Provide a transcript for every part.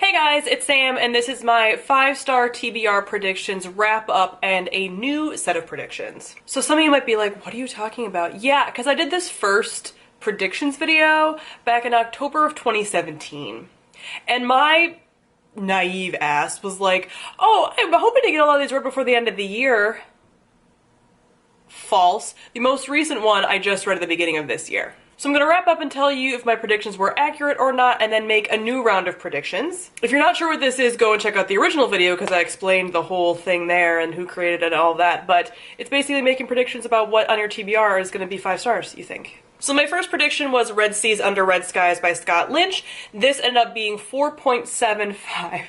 Hey guys, it's Sam, and this is my 5-star TBR predictions wrap up and a new set of predictions. So some of you might be like, what are you talking about? Yeah, because I did this first predictions video back in October of 2017. And my naive ass was like, oh, I'm hoping to get a lot of these read before the end of the year. False. The most recent one I just read at the beginning of this year. So I'm going to wrap up and tell you if my predictions were accurate or not, and then make a new round of predictions. If you're not sure what this is, go and check out the original video because I explained the whole thing there and who created it and all that, but it's basically making predictions about what on your TBR is going to be 5 stars, you think. So my first prediction was Red Seas Under Red Skies by Scott Lynch. This ended up being 4.75.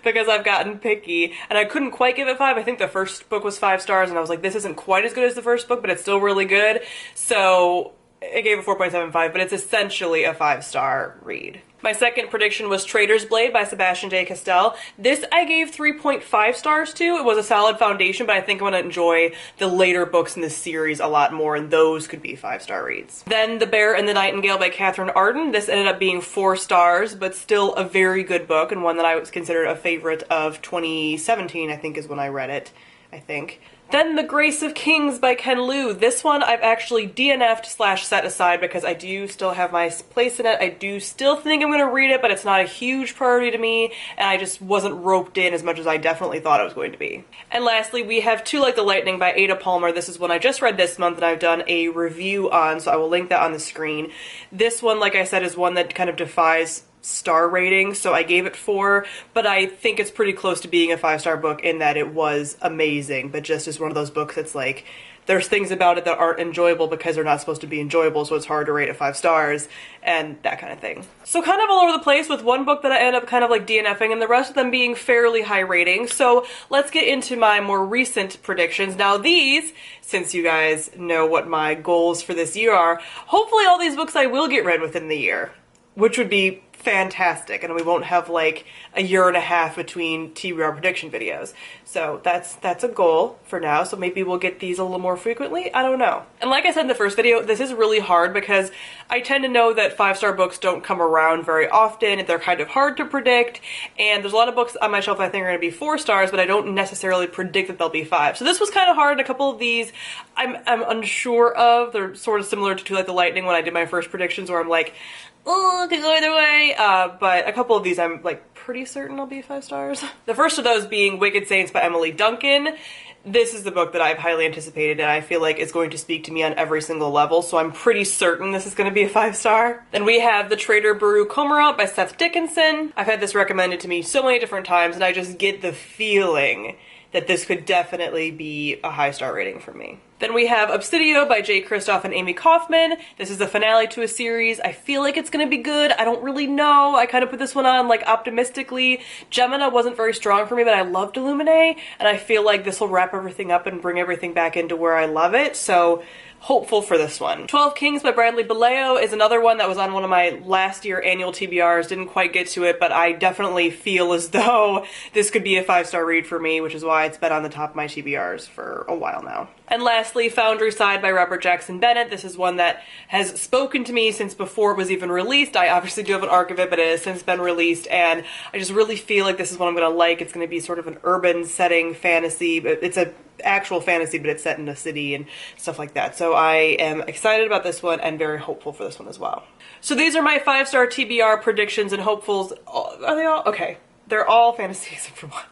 because I've gotten picky, and I couldn't quite give it 5. I think the first book was 5 stars, and I was like, this isn't quite as good as the first book, but it's still really good. So I gave it 4.75, but it's essentially a 5-star read. My second prediction was Traitors Blade by Sebastian J. Castell. This I gave 3.5 stars to. It was a solid foundation, but I think I'm going to enjoy the later books in this series a lot more, and those could be 5-star reads. Then The Bear and the Nightingale by Catherine Arden. This ended up being 4 stars, but still a very good book, and one that I was considered a favorite of 2017, I think is when I read it, I think. Then The Grace of Kings by Ken Liu. This one I've actually DNF'd / set aside because I do still have my place in it. I do still think I'm going to read it, but it's not a huge priority to me, and I just wasn't roped in as much as I definitely thought it was going to be. And lastly, we have Too Like the Lightning by Ada Palmer. This is one I just read this month and I've done a review on, so I will link that on the screen. This one, like I said, is one that kind of defies star rating, so I gave it 4, but I think it's pretty close to being a 5-star book in that it was amazing, but just is one of those books that's like, there's things about it that aren't enjoyable because they're not supposed to be enjoyable, so it's hard to rate at 5 stars, and that kind of thing. So kind of all over the place with one book that I ended up kind of like DNFing, and the rest of them being fairly high ratings. So let's get into my more recent predictions. Now these, since you guys know what my goals for this year are, hopefully all these books I will get read within the year, which would be fantastic, and we won't have like a year and a half between TBR prediction videos. So that's a goal for now, so maybe we'll get these a little more frequently, I don't know. And like I said in the first video, this is really hard because I tend to know that 5-star books don't come around very often, and they're kind of hard to predict, and there's a lot of books on my shelf I think are going to be 4 stars, but I don't necessarily predict that they'll be 5. So this was kind of hard, and a couple of these I'm unsure of. They're sort of similar to Too Like the Lightning when I did my first predictions, where I'm like, oh, it could go either way, but a couple of these I'm like pretty certain will be 5 stars. The first of those being Wicked Saints by Emily Duncan. This is the book that I've highly anticipated, and I feel like it's going to speak to me on every single level, so I'm pretty certain this is going to be a 5-star. Then we have The Trader Brew Cormorant by Seth Dickinson. I've had this recommended to me so many different times, and I just get the feeling that this could definitely be a high-star rating for me. Then we have Obsidian by Jay Kristoff and Amy Kaufman. This is the finale to a series. I feel like it's gonna be good. I don't really know. I kind of put this one on like optimistically. Gemina wasn't very strong for me, but I loved Illuminae, and I feel like this will wrap everything up and bring everything back into where I love it, so hopeful for this one. 12 Kings by Bradley Vallejo is another one that was on one of my last year annual TBRs. Didn't quite get to it, but I definitely feel as though this could be a 5-star read for me, which is why it's been on the top of my TBRs for a while now. And lastly, Foundry Side by Robert Jackson Bennett. This is one that has spoken to me since before it was even released. I obviously do have an arc of it, but it has since been released, and I just really feel like this is what I'm gonna like. It's gonna be sort of an urban setting fantasy, but it's a actual fantasy, but it's set in a city and stuff like that. So I am excited about this one and very hopeful for this one as well. So these are my 5-star TBR predictions and hopefuls. Are they all? Okay. They're all fantasy except for one.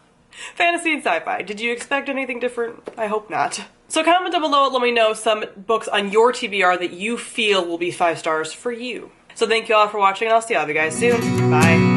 Fantasy and sci-fi. Did you expect anything different? I hope not. So comment down below and let me know some books on your TBR that you feel will be 5 stars for you. So thank you all for watching, and I'll see all of you guys soon. Bye.